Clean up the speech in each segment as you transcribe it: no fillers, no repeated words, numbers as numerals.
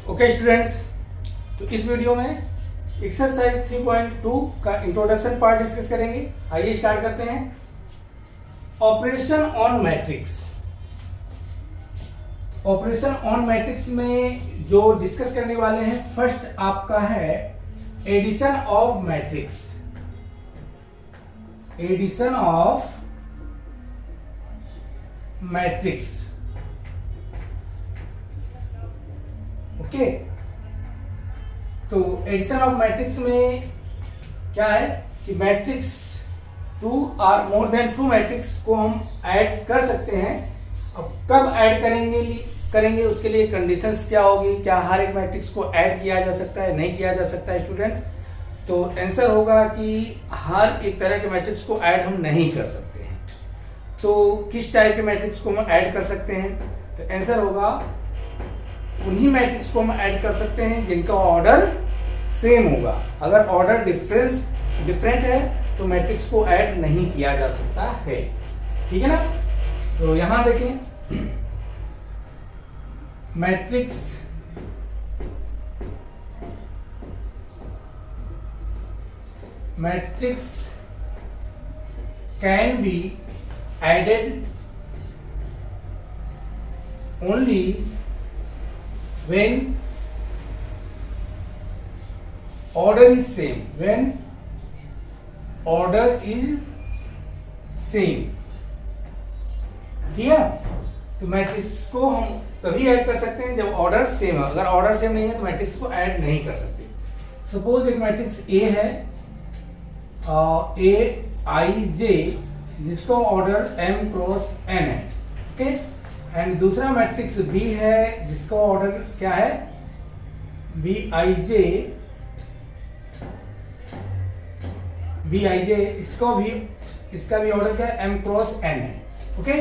Okay students, तो इस video में एक्सरसाइज 3.2 का इंट्रोडक्शन पार्ट डिस्कस करेंगे। आइए स्टार्ट करते हैं। Operation on matrix. Operation on matrix में जो डिस्कस करने वाले हैं, फर्स्ट आपका है addition of matrix. Addition of matrix, okay. तो एडिशन ऑफ मैट्रिक्स में क्या है कि मैट्रिक्स 2 और मोर देन 2 मैट्रिक्स को हम ऐड कर सकते हैं। अब कब ऐड करेंगे उसके लिए कंडीशंस क्या होगी, क्या हर एक मैट्रिक्स को ऐड किया जा सकता है, नहीं किया जा सकता है स्टूडेंट्स। तो आंसर होगा कि हर एक तरह के मैट्रिक्स को ऐड हम नहीं कर सकते हैं। तो किस टाइप के मैट्रिक्स को हम ऐड कर सकते हैं, तो आंसर होगा उन्हीं मैट्रिक्स को हम ऐड कर सकते हैं जिनका ऑर्डर सेम होगा। अगर ऑर्डर डिफरेंट है तो मैट्रिक्स को ऐड नहीं किया जा सकता है, ठीक है ना। तो यहां देखें, matrix can be added only when order is same, ठीक है। तो मैट्रिक्स को हम तभी ऐड कर सकते हैं जब ऑर्डर सेम है। अगर ऑर्डर सेम नहीं है तो मैट्रिक्स को ऐड नहीं कर सकते। सपोज एक मैट्रिक्स ए है, ए आई जे, जिसका ऑर्डर m क्रॉस n है, ओके। एंड दूसरा मैट्रिक्स बी है जिसका ऑर्डर क्या है, बी आई जे, इसका भी ऑर्डर क्या है, m क्रॉस n है, ओके।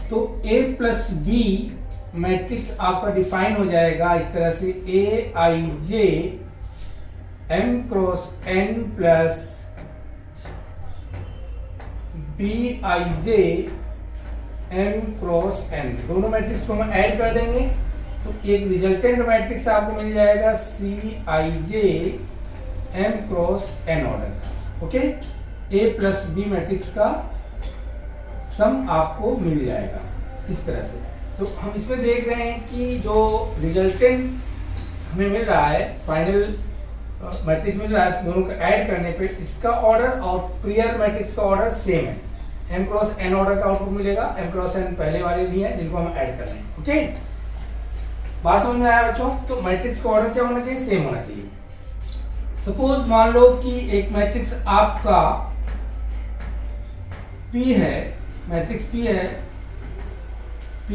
तो a प्लस बी मैट्रिक्स आपका डिफाइन हो जाएगा इस तरह से, A I J m cross n plus B I J m cross n। दोनों मैट्रिक्स को हम ऐड कर देंगे तो एक रिजल्टेंट मैट्रिक्स आपको मिल जाएगा C I J m cross n order का, okay. a plus B matrix का सम आपको मिल जाएगा इस तरह से। तो हम इसमें देख रहे हैं कि जो रिजल्टेंट हमें मिल रहा है, फाइनल मैट्रिक्स मिल रहा है, दोनों को ऐड करने पे इसका ऑर्डर और प्रियर मैट्रिक्स का ऑर्डर सेम है। m क्रॉस n ऑर्डर का आउटपुट मिलेगा। m क्रॉस n पहले वाले भी हैं जिनको हम ऐड कर रहे हैं, ओके। बात समझ में आया बच्चों। तो मैट्रिक्स का ऑर्डर क्या होना चाहिए, सेम होना चाहिए। सपोज मान लो कि एक मैट्रिक्स आपका P है, मैट्रिक्स P है, P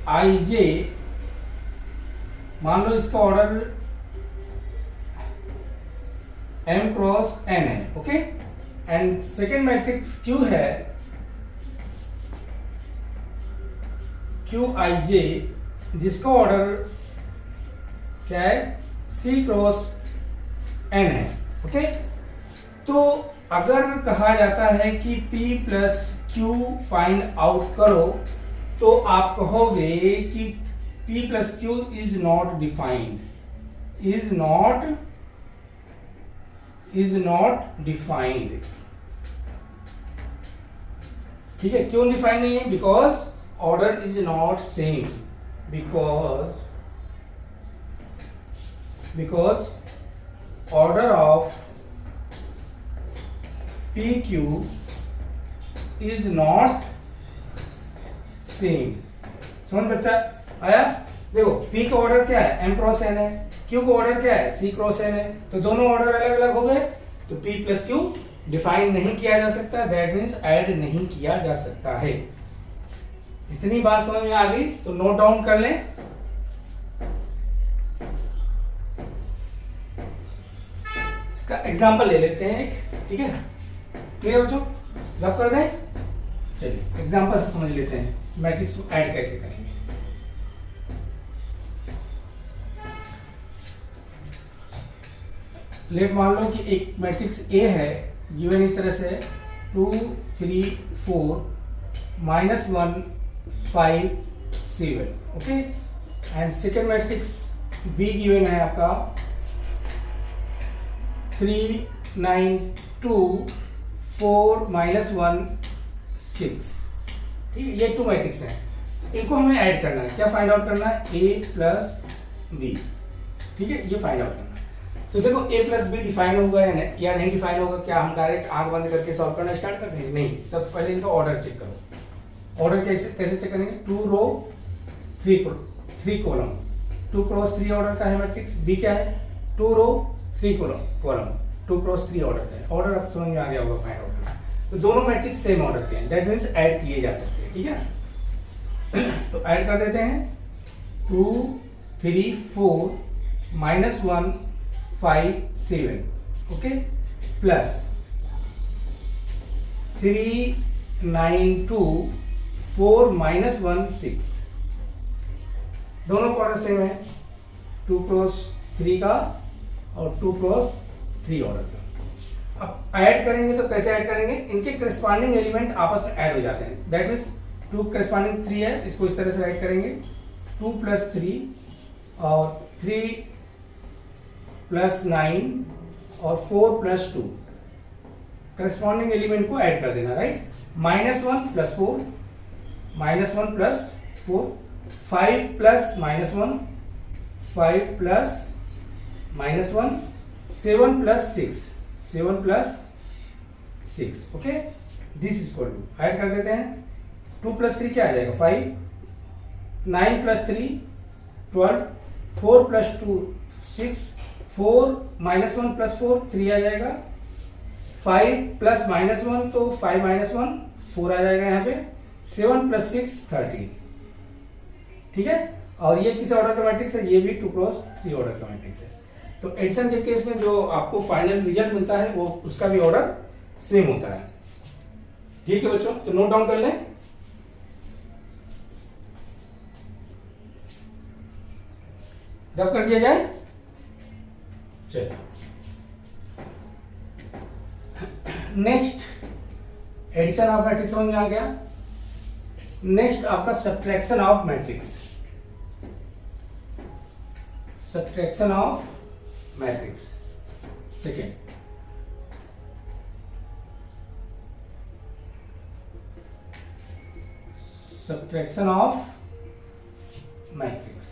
आई जे, मान लो इसका ऑर्डर m क्रॉस n है, okay. And second matrix Q है, Q आई जे, जिसका ऑर्डर क्या है, C क्रॉस n है, ओके। तो अगर कहा जाता है कि P plus Q find out करो, तो आप कहोगे कि P plus Q is not defined, is not defined, ठीक है। क्यों डिफाइंड नहीं है, because order is not same, because order of P Q is not same. समझ बच्चा आया। देखो P का ऑर्डर क्या है, m क्रॉस n है, Q का ऑर्डर क्या है, C क्रॉस n है। तो दोनों ऑर्डर अलग अलग हो गए, तो P प्लस Q डिफाइन नहीं किया जा सकता, दैट मीन्स ऐड नहीं किया जा सकता है। इतनी बात समझ में आ गई तो नोट डाउन कर लें। इसका एग्जांपल ले लेते हैं एक, ठीक है। क्लियर बच्चों, रब कर दें। चलिए एग्जांपल से समझ लेते हैं मैट्रिक्स को ऐड कैसे करेंगे। लेट मान लो कि एक मैट्रिक्स A है, गिवन इस तरह से 2 3 4 -1 5 7, okay. And second matrix be given है आपका 3 9 2 4 -1 6। ठीक है, ये 2 मैट्रिक्स हैं, इनको हमें ऐड करना है। क्या फाइंड आउट करना है? A plus B. ठीक है, ये फाइंड आउट करना है। तो देखो ए प्लस बी डिफाइन होगा या नहीं डिफाइन होगा। क्या हम डायरेक्ट आंख बंद करके सॉल्व करना स्टार्ट करते हैं? नहीं, सबसे पहले इनका ऑर्डर चेक करो। ऑर्डर कैसे चेक करेंगे? 2 रो 3 कॉलम, 2 क्रॉस 3 ऑर्डर का है मैट्रिक्स। बी क्या है? 2 रो 3 कॉलम, 2 क्रॉस 3 ऑर्डर का है। ऑर्डर अब समझ में आ गया होगा फाइंड आउट करना। तो दोनों मैट्रिक्स सेम ऑर्डर के हैं, दैट मीन्स ऐड किए जा सकते हैं। ठीक है ना, तो ऐड कर देते हैं। 2 3 4 -1 5 7, ओके, प्लस 3 9 2 4 -1 6। दोनों का ऑर्डर सेम है, 2 क्रॉस 3 का और 2 क्रॉस 3 ऑर्डर का। अब ऐड करेंगे तो कैसे ऐड करेंगे? इनके करस्पॉन्डिंग एलिमेंट आपस में ऐड हो जाते हैं। दैट मीन्स 2 करस्पॉन्डिंग 3 है, इसको इस तरह से ऐड करेंगे। 2 + 3 और 3 + 9 और 4 + 2 करस्पॉन्डिंग एलिमेंट को ऐड कर देना, right. -1 + 4 -1 + 4 5 + -1 5 + -1 7 + 6 7 + 6, okay. This is equal to, add कर देते हैं। 2 + 3 क्या आ जाएगा? 5, 9 + 3 12, 4 + 2 6, 4 -1 + 4 3 आ जाएगा। 5 + -1 तो 5 - 1 4 आ जाएगा यहाँ पे। 7 + 6 13। ठीक है, और ये किस ऑर्डर का मैट्रिक्स है? ये भी 2 क्रॉस 3 ऑर्डर का मैट्रिक्स है। तो एडिशन के केस में जो आपको फाइनल रिजल्ट मिलता है वो उसका भी ऑर्डर सेम होता है। ठीक है बच्चों, तो नोट डाउन कर लें। रब कर दिया जाए। चलिए नेक्स्ट, एडिशन ऑफ मैट्रिक्स समझ में आ गया। नेक्स्ट आपका subtraction of matrix. Subtraction of matrix second. Subtraction of matrix.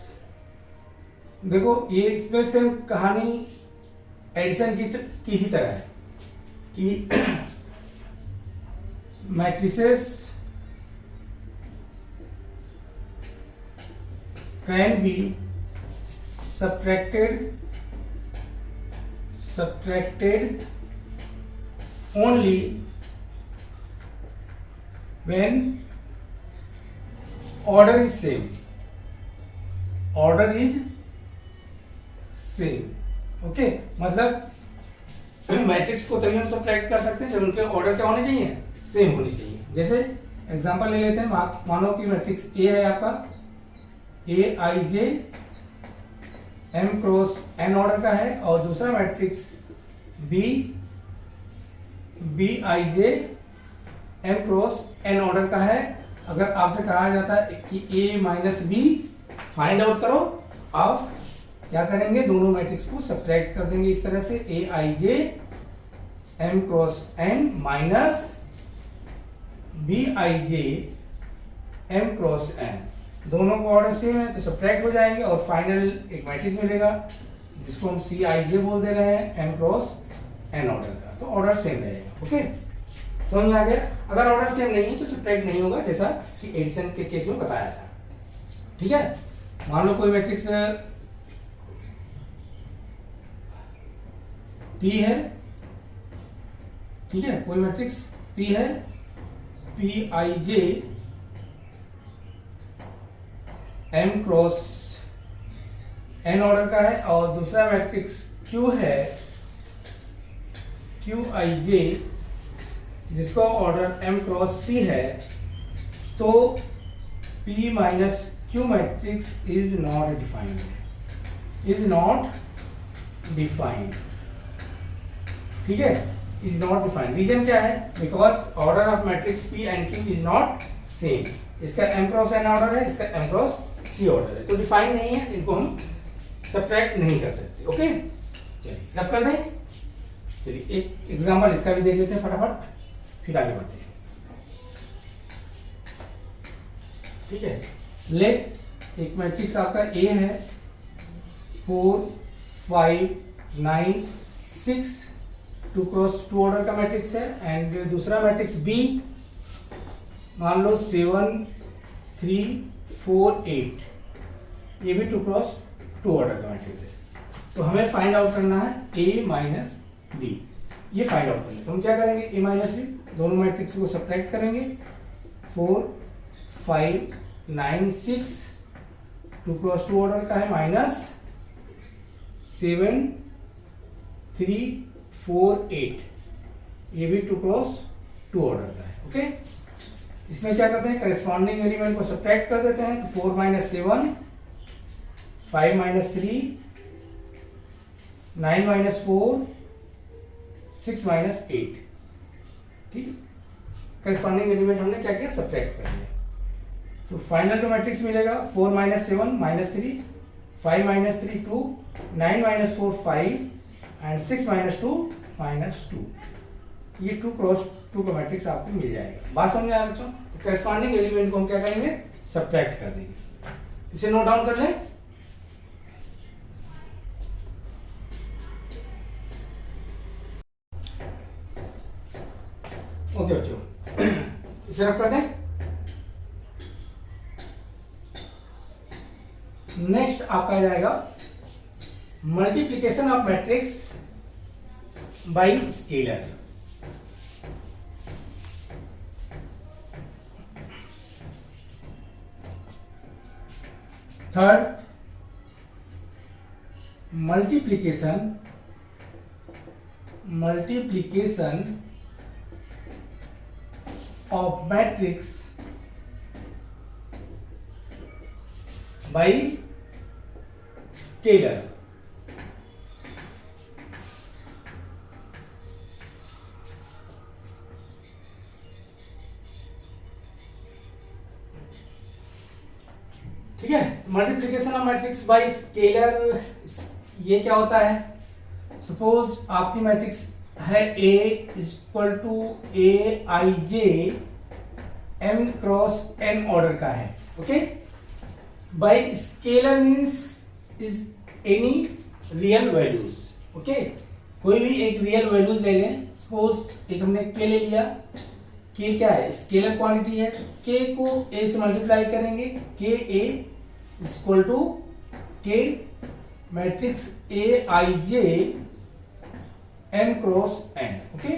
देखो ये इसमें से कहानी एडिशन की ही तरह है कि matrices can be subtracted only when order is same. Order is same. Okay, मतलब मैट्रिक्स को तभी हम सब्ट्रैक्ट कर सकते हैं जब उनके ऑर्डर क्या होने चाहिए? सेम होने चाहिए। जैसे एग्जांपल ले लेते हैं, मानो कि मैट्रिक्स ए है आपका, Aij M cross n order का है, और दूसरा matrix Bij M cross n order का है। अगर आपसे कहा जाता है कि A - B फाइंड आउट करो, आप क्या करेंगे? दोनों मैट्रिक्स को सब्ट्रैक्ट कर देंगे इस तरह से, Aij M cross n minus Bij M cross n। दोनों को ऑर्डर सेम है तो सब्ट्रैक्ट हो जाएंगे और फाइनल एक मैट्रिक्स मिलेगा जिसको हम Cij बोल दे रहे हैं, M क्रॉस n ऑर्डर का। तो ऑर्डर सेम रहेगा। ओके, समझ में आ गया। अगर ऑर्डर सेम नहीं है तो सब्ट्रैक्ट नहीं होगा, जैसा कि एडिशन के केस में बताया था। ठीक है, मान लो कोई मैट्रिक्स P है, ठीक है, कोई मैट्रिक्स P है, Pij M cross n order का है, और दूसरा मैट्रिक्स Q है, Qij जिसका ऑर्डर M क्रॉस C है। तो P minus Q matrix is not defined, ठीक है, इज नॉट डिफाइंड। रीजन क्या है? Because order of matrix P and Q is not same, इसका m क्रॉस n ऑर्डर है, इसका m क्रॉस c ऑर्डर है, तो डिफाइन नहीं है, इनको हम सब्ट्रैक्ट नहीं कर सकते। ओके, चलिए रब कर दें। चलिए एक एग्जांपल इसका भी देख लेते हैं फटाफट, फिर आगे बढ़ते हैं। ठीक है, लेट एक मैट्रिक्स आपका A है 4 5 9 6, 2 क्रॉस 2 ऑर्डर का मैट्रिक्स है, एंड दूसरा मैट्रिक्स B मान लो 7 3 4 8, ये भी 2 क्रॉस 2 ऑर्डर का मैट्रिक्स है। तो हमें फाइंड आउट करना है A माइनस B, ये फाइंड आउट करना है। तो हम क्या करेंगे, A माइनस B दोनों मैट्रिक्स को सब्ट्रैक्ट करेंगे। 4 5 9 6, 2 क्रॉस 2 ऑर्डर का है, माइनस 7 3 4 8, ये भी 2 क्रॉस 2 ऑर्डर का है। ओके, इसमें क्या करते हैं, करेस्पॉन्डिंग एलिमेंट को सब्ट्रैक्ट कर देते हैं। तो 4 माइनस 7, 5 माइनस 3, 9 माइनस 4, 6 माइनस 8। ठीक है, करेस्पॉन्डिंग एलिमेंट हमने क्या किया, सब्ट्रैक्ट कर दिया। तो फाइनल जो मैट्रिक्स मिलेगा 4 minus 7 minus 3, 5 minus 3 2, 9 minus 4 5, and 6 minus 2 minus 2, ये 2 क्रॉस 2 का मैट्रिक्स आपको मिल जाएगा। बात समझ आया बच्चों? तो करेस्पॉन्डिंग एलिमेंट को हम क्या करेंगे, सब्ट्रैक्ट कर देंगे। इसे नोट डाउन कर लें। ओके बच्चों, इसे रब कर दें। नेक्स्ट आपका आ जाएगा multiplication of matrix by scalar. Third, multiplication of matrix by scalar। ठीक है, multiplication of matrix by scalar, ये क्या होता है, सपोज आपकी मैट्रिक्स है A equal to A I J M cross N order का है। Okay, by scalar means is any real values. Okay, कोई भी एक रियल वैल्यूज ले लें। सपोज एक हमने K ले लिया, K क्या है, स्केलर क्वांटिटी है। K को A से मल्टीप्लाई करेंगे, K A equal to K matrix A I J M cross N। Okay,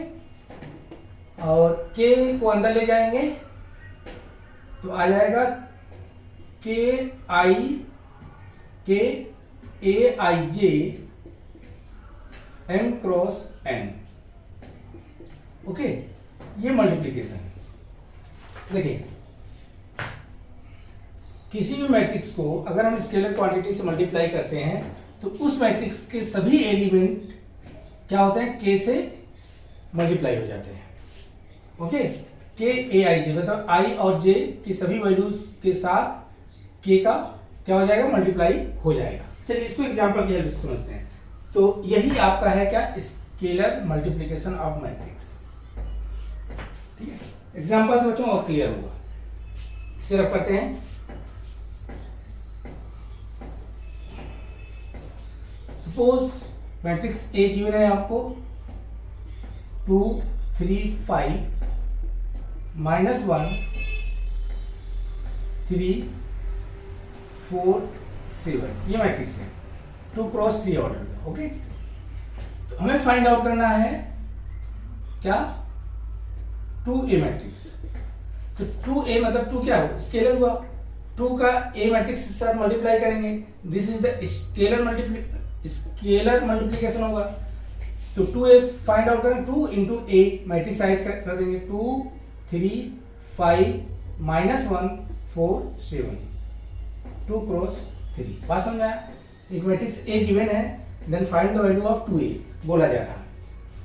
और K को अंदर ले जाएंगे तो आ जाएगा K A I J M cross N। Okay, ये मल्टीप्लीकेशन है। देखिए, किसी भी मैट्रिक्स को अगर हम स्केलर क्वांटिटी से मल्टीप्लाई करते हैं तो उस मैट्रिक्स के सभी एलिमेंट क्या होते हैं, K से मल्टीप्लाई हो जाते हैं। Okay, K A I J मतलब I और J की सभी वैल्यूज के साथ K का क्या हो जाएगा, मल्टीप्लाई हो जाएगा। चलिए इसको एग्जांपल की हेल्प से समझते हैं। तो यही आपका है क्या, स्केलर मल्टीप्लिकेशन ऑफ मैट्रिक्स। ठीक है, एग्जांपल से बच्चों और क्लियर होगा। इसे रख करते हैं। सपोज मैट्रिक्स A गिवन है आपको 2 3 5 -1 3 4 7, ये मैट्रिक्स है 2 क्रॉस 3 ऑर्डर का। ओके, तो हमें फाइंड आउट करना है क्या, 2A मैट्रिक्स। तो 2A मतलब 2 क्या हुआ, स्केलर हुआ। 2 का A मैट्रिक्स के साथ मल्टीप्लाई करेंगे, this is the scalar multiplication होगा। तो 2A फाइंड आउट करें, 2 इंटू A मैट्रिक्स ऐड कर देंगे, 2 3 5 -1 4 7, 2 क्रॉस 3। बात समझ आया? एक मैट्रिक्स A गिवन है, then find the value of 2A बोला जा रहा है।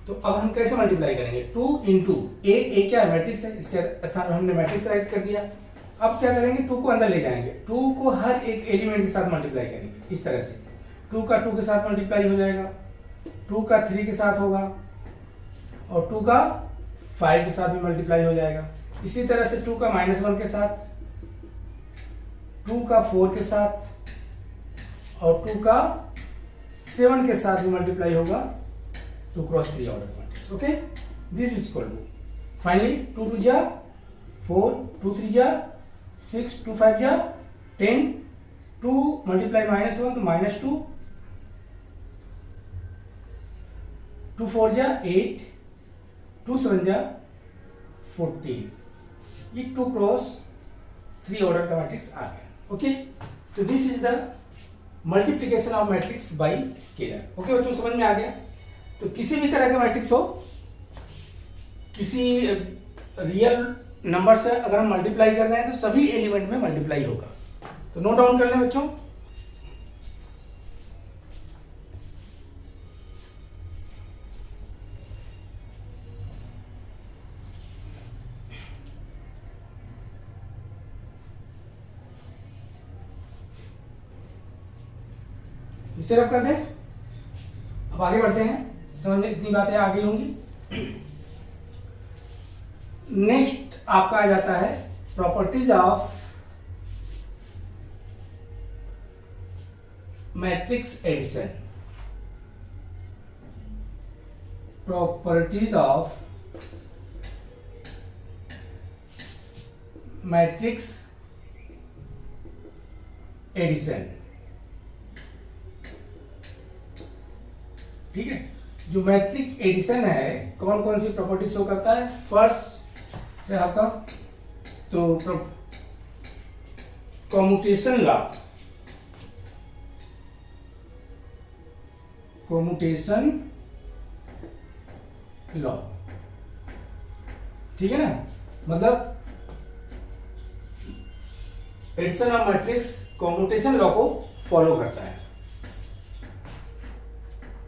तो अब हम कैसे मल्टीप्लाई करेंगे, 2 इंटू A क्या है, मैट्रिक्स है, इसके स्थान में हमने मैट्रिक्स राइट कर दिया। अब क्या करेंगे, 2 को अंदर ले जाएंगे, 2 को हर एक एलिमेंट के साथ मल्टीप्लाई करेंगे इस तरह से। 2 का 2 के साथ मल्टीप्लाई हो जाएगा, 2 का 3 के साथ होगा, और 2 का 5 के साथ भी मल्टीप्लाई हो जाएगा। इसी तरह से 2 का -1 के साथ, 2 का 4 के साथ, और 2 का 7 के साथ भी मल्टीप्लाई होगा 2 cross 3 order matrix. Okay, this is equal to finally 2 2 जा 4, 2 3 जा 6, 2 5 जा 10, 2 मल्टीप्लाई -1 तो -2, 2 4 जा 8, 2 7 जा 14, ये 2 क्रॉस 3 ऑर्डर का मैट्रिक्स आ गया। ओके, तो this is the multiplication of matrix by scalar. Okay बच्चों, समझ में आ गया। तो किसी भी तरह का मैट्रिक्स हो, किसी रियल नंबर से अगर हम मल्टीप्लाई कर रहे हैं तो सभी एलिमेंट में मल्टीप्लाई होगा। तो नोट डाउन कर लें बच्चों। इसे रब कर दें। अब आगे बढ़ते हैं, समझ में इतनी बातें आगे होंगी। नेक्स्ट आपका आ जाता है properties of matrix addition. Properties of matrix addition. ठीक है, जो मैट्रिक एडिशन है कौन कौन सी प्रॉपर्टी शो करता है। फर्स्ट है आपका तो कम्यूटेशन लॉ। कम्यूटेशन लॉ, ठीक है ना, मतलब addition of matrix commutation law को फॉलो करता है।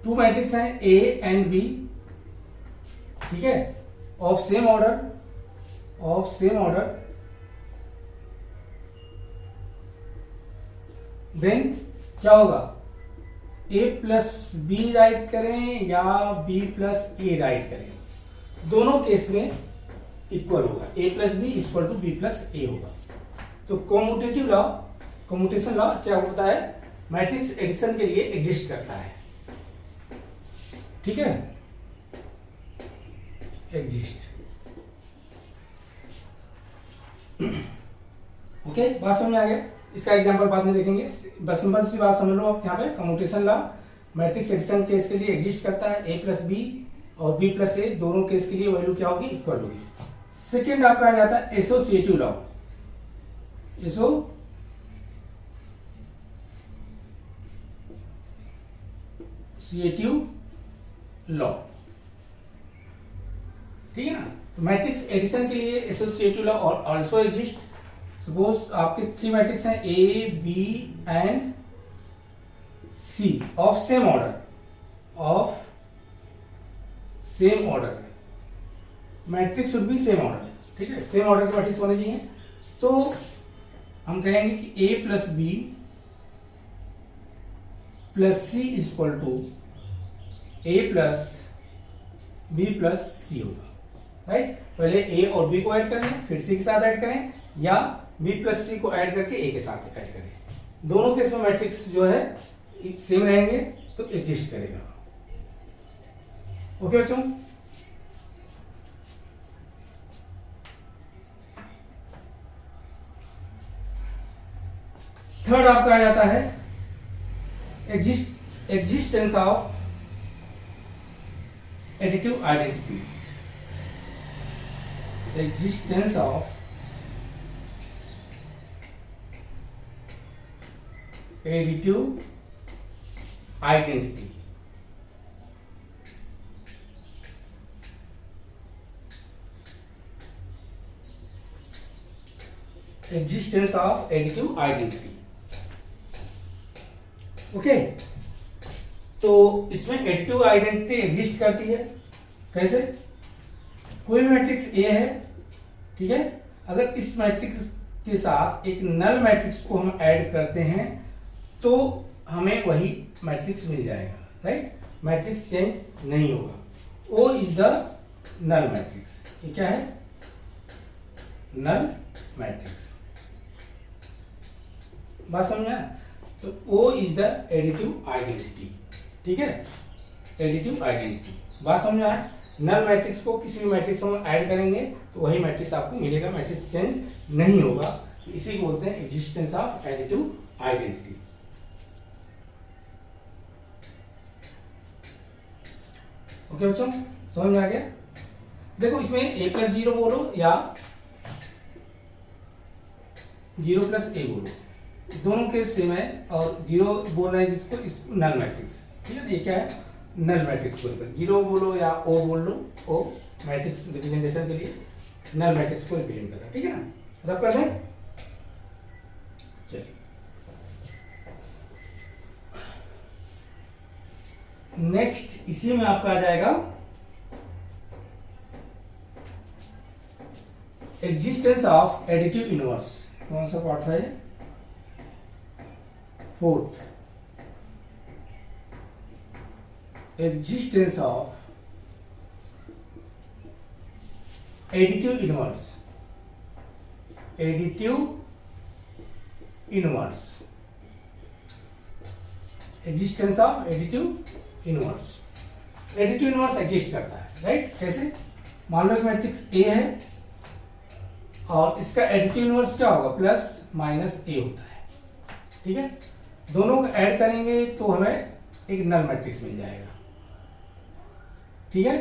2 मैट्रिक्स हैं ए एंड बी, ठीक है, ऑफ सेम ऑर्डर, देन क्या होगा, ए प्लस बी राइट करें या बी प्लस ए राइट करें, दोनों केस में इक्वल होगा, A plus B equal to B plus A होगा। तो कम्यूटेटिव लॉ, कम्यूटेशन लॉ क्या होता है, मैट्रिक्स एडिशन के लिए एग्जिस्ट करता है। ठीक है, एग्जिस्ट। ओके, बात समझ में आ गया। इसका एग्जांपल बाद में देखेंगे, बस सिंपल सी बात समझ लो आप यहाँ पे। Commutation law matrix addition case के लिए एग्जिस्ट करता है, ए प्लस बी और बी प्लस ए दोनों केस के लिए वैल्यू क्या होगी, इक्वल होगी। सेकेंड आपका आ जाता है एसोसिएटिव लॉ। एसोसिएटिव लॉ, ठीक है ना। तो मैट्रिक्स एडिशन के लिए associative law also exist. Suppose आपके 3 मैट्रिक्स हैं A B and C of same order, matrix should be same order, ठीक है, सेम ऑर्डर के मैट्रिक्स होने चाहिए। तो हम कहेंगे कि A plus B plus C is equal to A plus B plus C होगा, राइट। पहले ए और बी को ऐड करें, फिर सी के साथ ऐड करें, या बी प्लस सी को ऐड करके ए के साथ ऐड करें। दोनों केस में मैट्रिक्स जो है सेम रहेंगे तो एग्जिस्ट करेगा। ओके बच्चों, थर्ड आपका आ जाता है existence of additive identities. Existence of additive identity. Existence of additive identity, okay. तो इसमें एडिटिव आइडेंटिटी एग्जिस्ट करती है कैसे, कोई मैट्रिक्स ए है, ठीक है, अगर इस मैट्रिक्स के साथ एक नल मैट्रिक्स को हम ऐड करते हैं तो हमें वही मैट्रिक्स मिल जाएगा, राइट। मैट्रिक्स चेंज नहीं होगा। O is the null matrix. ये क्या है? Null matrix. बात समझा? तो O is the additive identity, ठीक है, एडिटिव आइडेंटिटी। बात समझा है? नल मैट्रिक्स को किसी भी मैट्रिक्स में ऐड करेंगे तो वही मैट्रिक्स आपको मिलेगा, मैट्रिक्स चेंज नहीं होगा। तो इसी को बोलते हैं existence of additive identity. Okay बच्चों, समझ में आ गया? देखो इसमें a प्लस 0 बोलो या 0 प्लस a बोलो, दोनों केस सेम है। और 0 बोल रहे हैं जिसको, इसको नल मैट्रिक्स, ठीक है। ये क्या है? नल मैट्रिक्स को रिप्रेजेंट, 0 बोलो या o बोल लो, o मैट्रिक्स रिप्रेजेंटेशन के लिए नल मैट्रिक्स को रिप्रेजेंट कर रहा है, ठीक है ना। रब कर दें, चलिए नेक्स्ट इसी में आपका आ जाएगा एग्जिस्टेंस ऑफ एडिटिव इनवर्स। कौन सा पार्ट था ये? Fourth, existence of additive inverse. Additive inverse, existence of additive inverse. Additive inverse exist करता है, राइट। कैसे? मान लो एक मैट्रिक्स ए है और इसका एडिटिव इनवर्स क्या होगा? प्लस माइनस ए होता है, ठीक है। दोनों को ऐड करेंगे तो हमें एक नल मैट्रिक्स मिल जाएगा, ठीक है।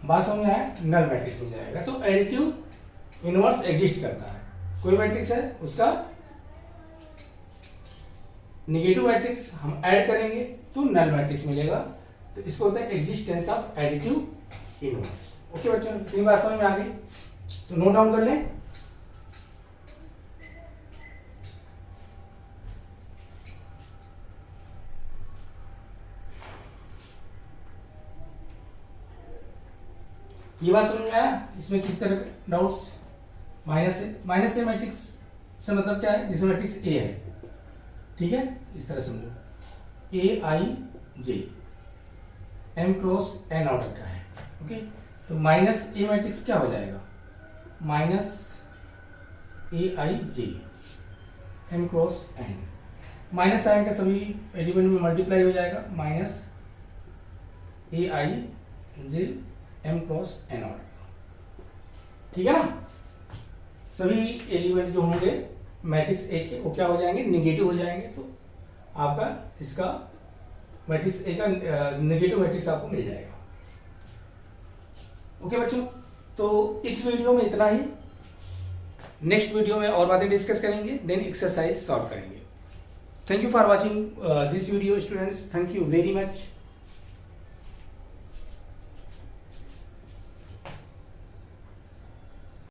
बात समझ में आया? नल मैट्रिक्स मिल जाएगा। तो एडिटिव इनवर्स एग्जिस्ट करता है। कोई मैट्रिक्स है, उसका निगेटिव मैट्रिक्स हम ऐड करेंगे तो नल मैट्रिक्स मिलेगा। तो इसको बोलते हैं existence of additive inverse. Okay बच्चों, इतनी बात समझ में आ गई? तो नोट डाउन कर लें। ये बात समझ में आया? इसमें किस तरह के डाउट्स? माइनस से मैट्रिक्स से मतलब क्या है? जिसमें मैट्रिक्स ए है, ठीक है, इस तरह समझो, ए I J M cross N order का है, ओके। तो माइनस ए मैट्रिक्स क्या हो जाएगा? Minus A I J M cross N. Minus sign का सभी एलिमेंट में मल्टीप्लाई हो जाएगा, minus A I J M cross N order, ठीक है ना। सभी एलिमेंट जो होंगे मैट्रिक्स ए के वो क्या हो जाएंगे? निगेटिव हो जाएंगे। तो आपका इसका मैट्रिक्स ए का निगेटिव मैट्रिक्स आपको मिल जाएगा। ओके बच्चों, तो इस वीडियो में इतना ही। नेक्स्ट वीडियो में और बातें डिस्कस करेंगे, देन एक्सरसाइज सॉल्व करेंगे। Thank you for watching this video students, thank you very much.